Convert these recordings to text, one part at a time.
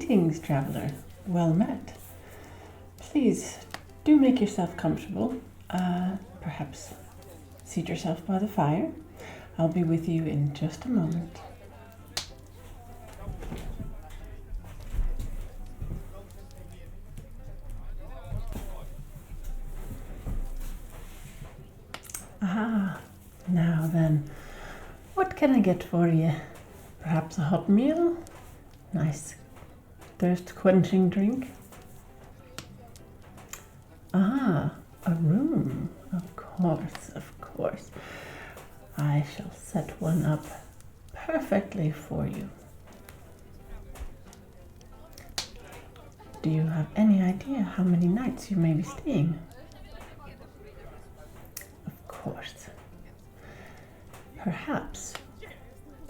Greetings, traveler. Well met. Please, do make yourself comfortable. Perhaps seat yourself by the fire. I'll be with you in just a moment. Ah, now then, what can I get for you? Perhaps a hot meal? Nice thirst-quenching drink? Ah, a room. Of course, of course. I shall set one up perfectly for you. Do you have any idea how many nights you may be staying? Of course. Perhaps,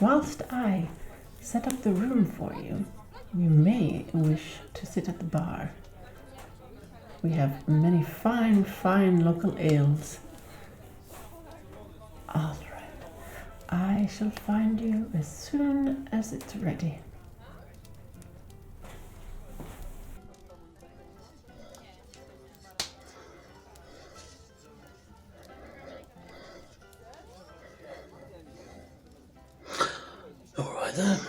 whilst I set up the room for you, you may wish to sit at the bar. We have many fine local ales. All right. I shall find you as soon as it's ready. All right then.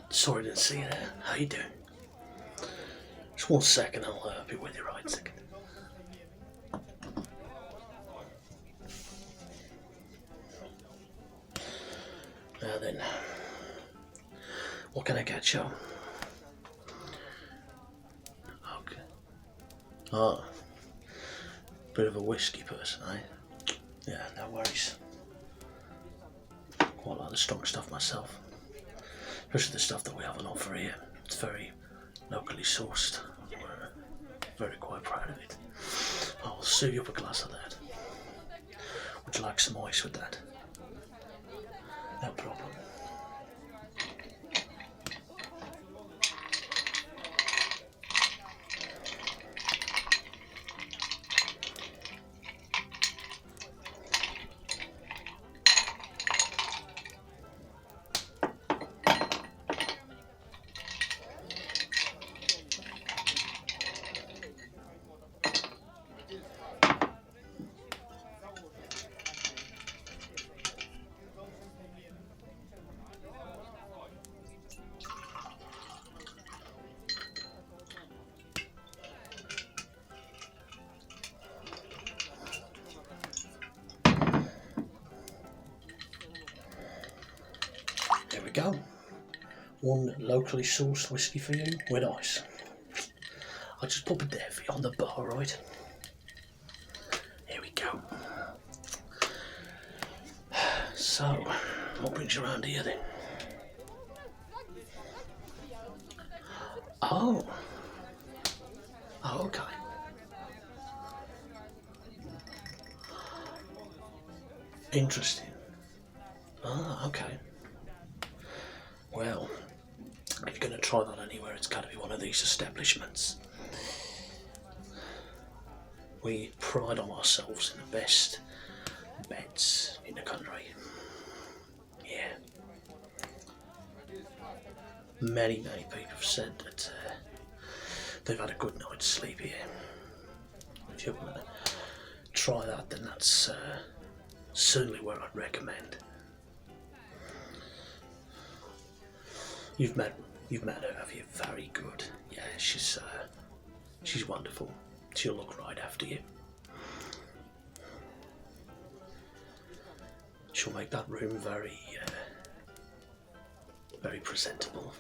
Sorry I didn't see you there. How you doing? Just 1 second, I'll be with you right second. Now then, what can I get you? Okay. Oh, bit of a whiskey person, eh? Yeah, no worries. Quite like the strong stuff myself, especially the stuff that we have on offer here. It's very locally sourced. We're very quite proud of it. I'll serve you up a glass of that. Would you like some ice with that? No problem. There we go. One locally sourced whiskey for you with ice. I'll just pop it there for you on the bar, right? Here we go. So, what brings you around here then? Oh. Oh, okay. Interesting. Ah, okay. Well, if you're going to try that anywhere, it's got to be one of these establishments. We pride on ourselves in the best beds in the country. Yeah. Many people have said that they've had a good night's sleep here. If you want to try that, then that's certainly where I'd recommend. You've met her, have you? Very good. Yeah, she's wonderful. She'll look right after you. She'll make that room very presentable.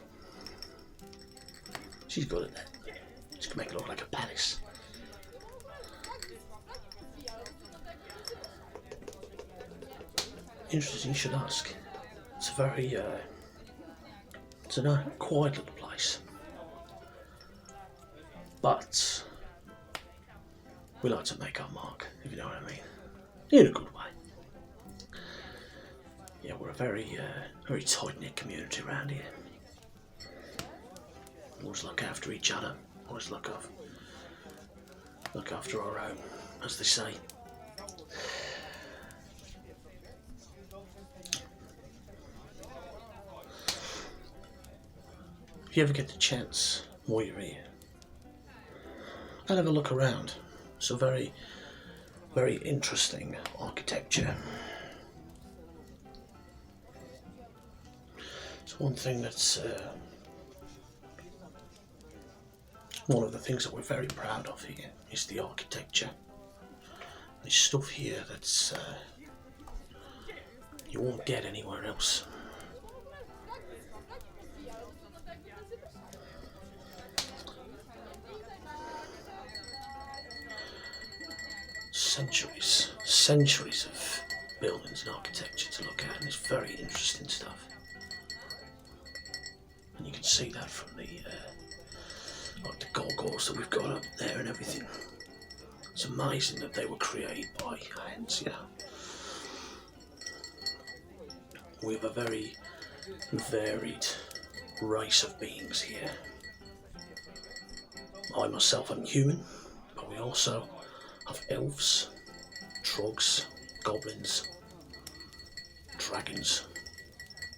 She's good at that. She can make it look like a palace. Interesting you should ask. It's a very it's a quiet little place, but we like to make our mark, if you know what I mean, in a good way. Yeah, we're a very tight-knit community around here. Always look after each other. Always look after our own, as they say. If you ever get the chance while you're here. And have a look around. It's a very, very interesting architecture. It's one thing that's one of the things that we're very proud of here is the architecture. There's stuff here that's you won't get anywhere else. Centuries of buildings and architecture to look at, and it's very interesting stuff. And you can see that from the like the gargoyles that we've got up there and everything. It's amazing that they were created by hands, you know. We have a very varied race of beings here. I myself am human, but we also have elves, trogs, goblins, dragons,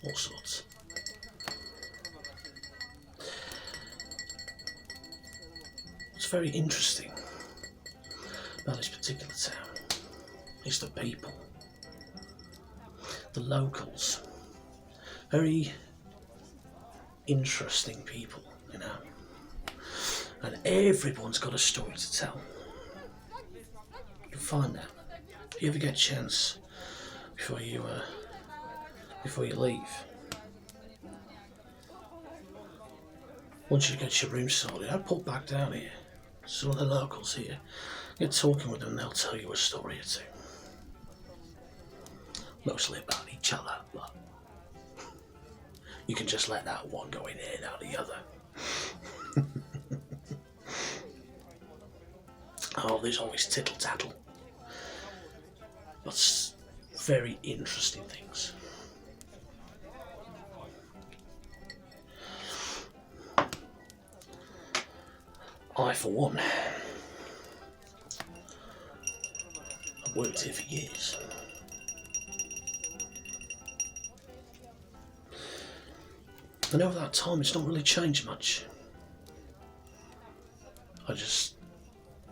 all sorts. What's very interesting about this particular town is the people, the locals. Very interesting people, you know, and everyone's got a story to tell. You'll find that if you ever get a chance before you leave. Once you get your room sorted, I'd pop back down here. Some of the locals here, get talking with them and they'll tell you a story or two. Mostly about each other, but you can just let that one go in here and out the other. Oh, there's always tittle-tattle. But very interesting things. I, for one, I've worked here for years. And over that time, it's not really changed much. I just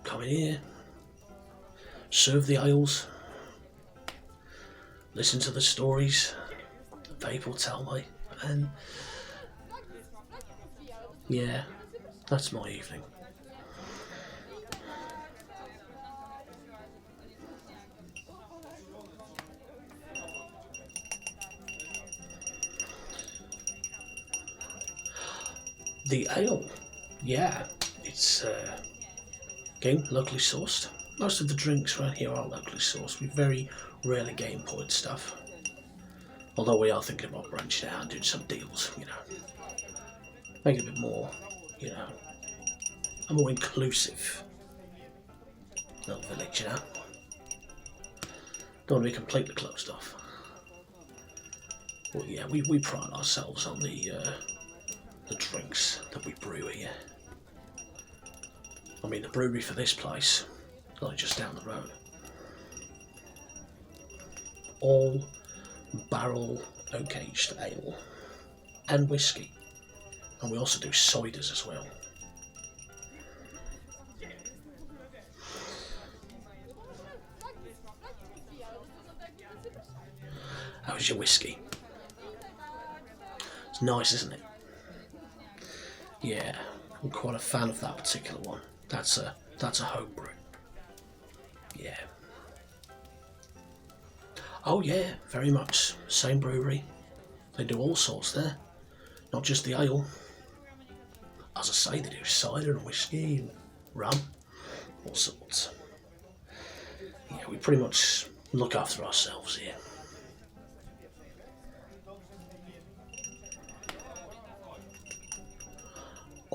come in here, serve the ales, listen to the stories that people tell me, and yeah, that's my evening. The ale, yeah, it's again locally sourced. Most of the drinks around here are locally sourced. We very rarely get imported stuff. Although we are thinking about branching out and doing some deals, you know. Make it a bit more, you know, a more inclusive little village, you know. Don't want to be completely closed off. Well, yeah, we pride ourselves on the drinks that we brew here. I mean, the brewery for this place, like just down the road, all barrel oak-aged ale and whiskey, and we also do ciders as well. How's your whiskey? It's nice, isn't it? Yeah, I'm quite a fan of that particular one. That's a home brew. Yeah. Oh yeah, very much. Same brewery. They do all sorts there. Not just the ale. As I say, they do cider and whiskey and rum. All sorts. Yeah, we pretty much look after ourselves here.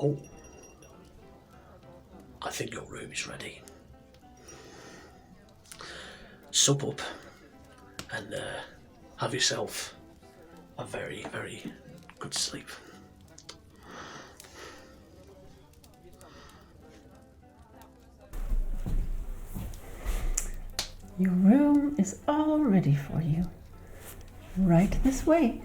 Oh, I think your room is ready. Sup up and have yourself a very, very good sleep. Your room is all ready for you. Right this way.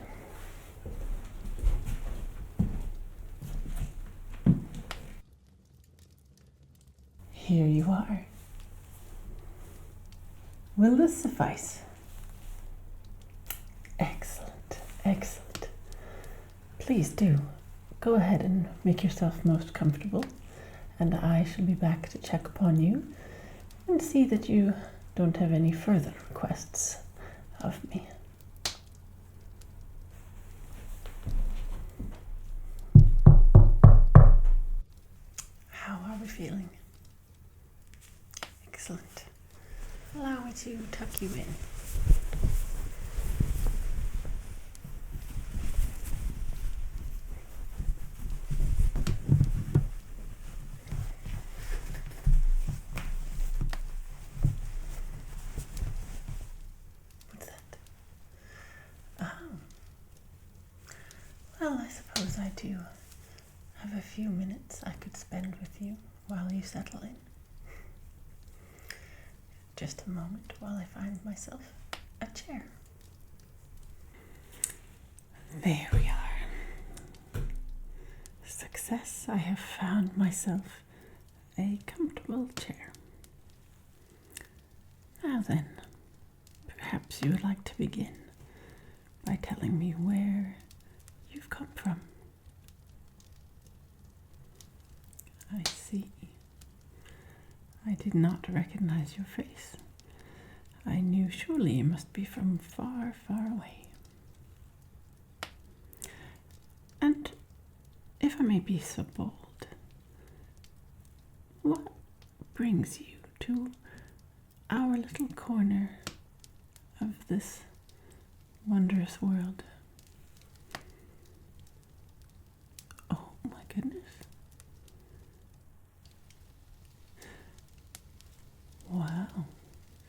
here you are. Will this suffice? Excellent, excellent. Please do. Go ahead and make yourself most comfortable, and I shall be back to check upon you and see that you don't have any further requests of me. How are we feeling? Excellent. Allow me to tuck you in. What's that? Oh. Well, I suppose I do have a few minutes I could spend with you while you settle in. Just a moment while I find myself a chair. There we are. Success, I have found myself a comfortable chair. Now then, perhaps you would like to begin by telling me where you've come from. I see. I did not recognize your face. I knew surely you must be from far, far away. And if I may be so bold, what brings you to our little corner of this wondrous world? Oh my goodness. Wow,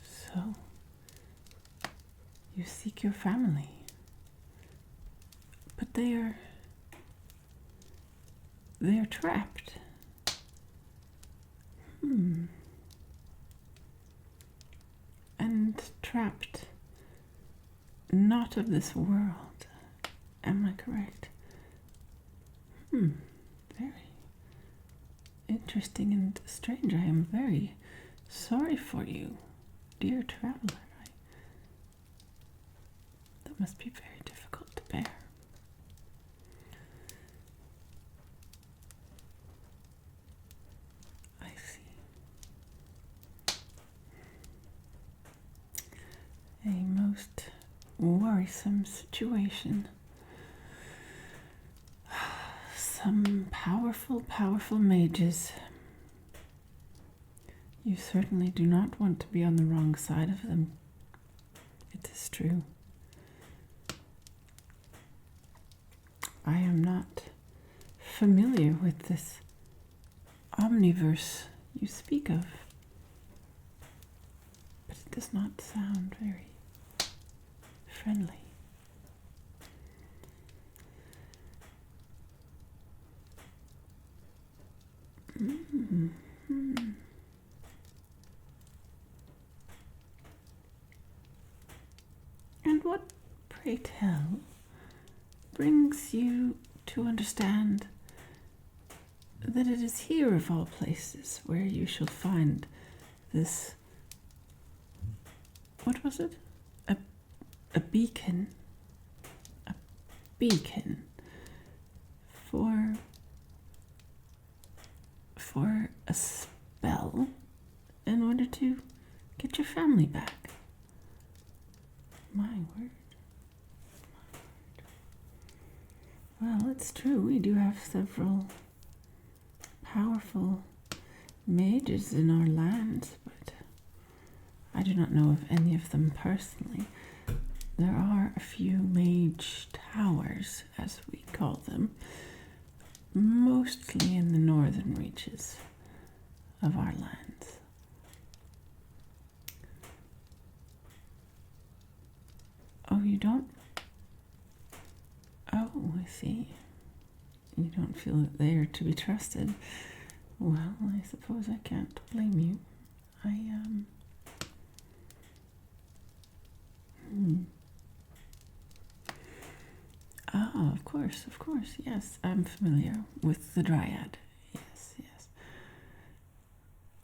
so you seek your family, but they're trapped. And trapped not of this world, am I correct? Very interesting and strange. I am very sorry for you, dear traveler. That must be very difficult to bear. I see. A most worrisome situation. Some powerful mages. You certainly do not want to be on the wrong side of them. It is true. I am not familiar with this omniverse you speak of, but it does not sound very friendly. And what, pray tell, brings you to understand that it is here of all places where you shall find this, what was it? A beacon. A beacon for a spell in order to get your family back. My word. Well, it's true. We do have several powerful mages in our lands, but I do not know of any of them personally. There are a few mage towers, as we call them, mostly in the northern reaches of our lands. Oh, you don't? Oh, I see. You don't feel that they are to be trusted. Well, I suppose I can't blame you. Ah, of course, yes. I'm familiar with the Dryad. Yes.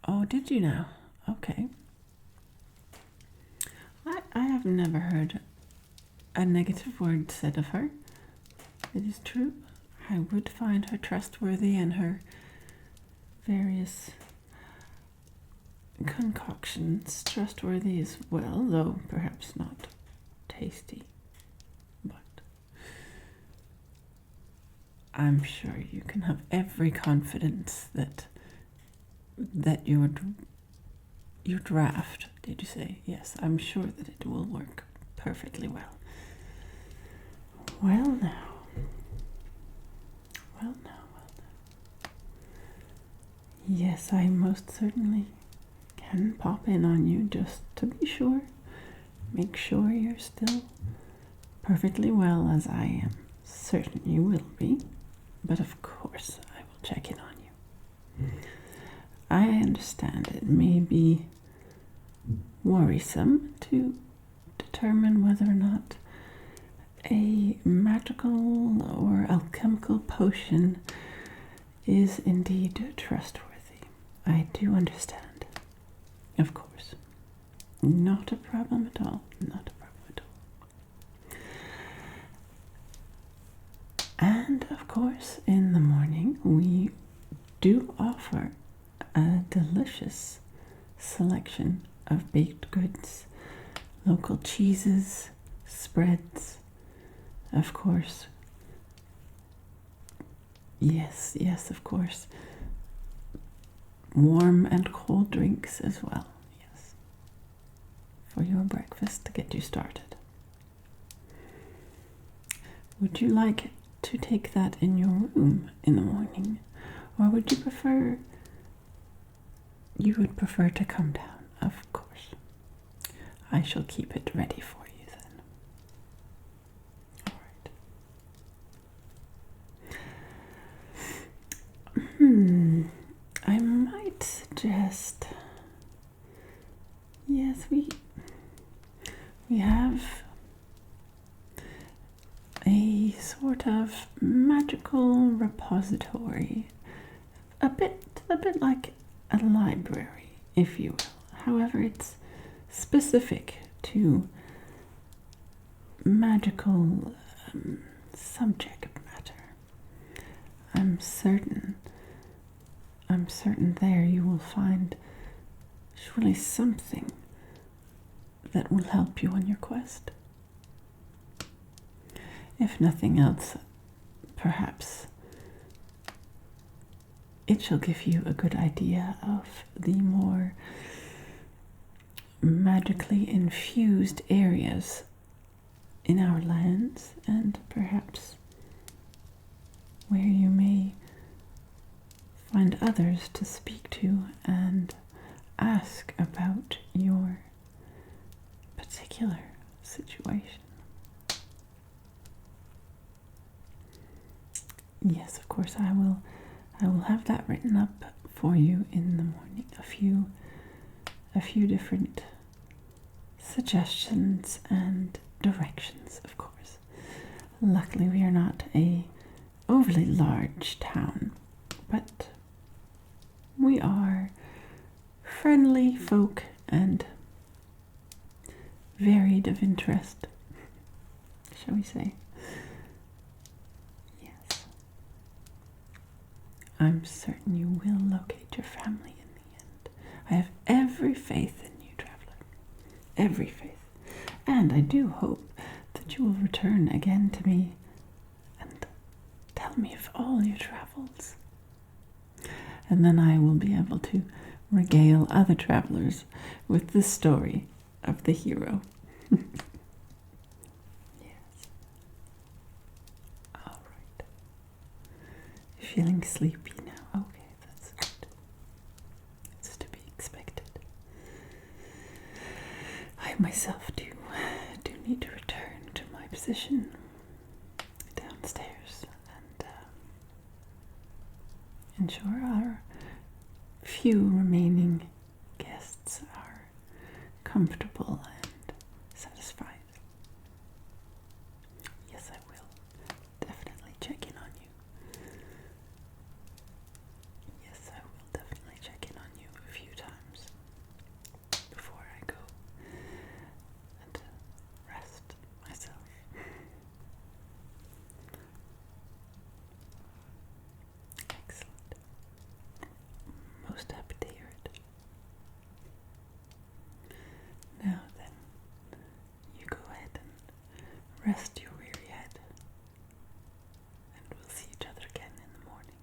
Oh, did you now? Okay. I have never heard a negative word said of her. It is true. I would find her trustworthy and her various concoctions trustworthy as well, though perhaps not tasty. But I'm sure you can have every confidence that your draft, did you say? Yes, I'm sure that it will work perfectly well. Well now. Yes, I most certainly can pop in on you just to be sure. Make sure you're still perfectly well, as I am certain you will be. But of course, I will check in on you. I understand it may be worrisome to determine whether or not a magical or alchemical potion is indeed trustworthy. I do understand. Of course. Not a problem at all. Not a problem at all. And of course, in the morning, we do offer a delicious selection of baked goods, local cheeses, spreads, of course. Yes, of course. Warm and cold drinks as well, yes. For your breakfast to get you started. Would you like to take that in your room in the morning? Or would you prefer to come down? Of course. I shall keep it ready for you then. All right. I might suggest, yes, we have a sort of magical repository, a bit like a library, if you will. However, it's specific to magical subject matter. I'm certain there you will find surely something that will help you on your quest. If nothing else, perhaps it shall give you a good idea of the more magically infused areas in our lands, and perhaps where you may find others to speak to and ask about your particular situation. Yes, of course, I will have that written up for you in the morning. A few different suggestions and directions, of course. Luckily, we are not a overly large town, but we are friendly folk and varied of interest, shall we say. Yes. I'm certain you will locate your family in the end. I have every faith in you, traveler. Every faith. And I do hope that you will return again to me and tell me of all your travels. And then I will be able to regale other travelers with the story of the hero. Yes. All right. Feeling sleepy now? Okay, that's good. It's to be expected. I myself do need to return to my position downstairs and ensure our few remaining guests are comfortable and satisfied. Yes, I will definitely check in on you. Yes, I will definitely check in on you a few times. Rest your weary head, and we'll see each other again in the morning.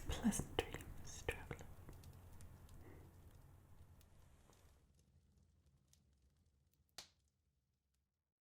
Pleasant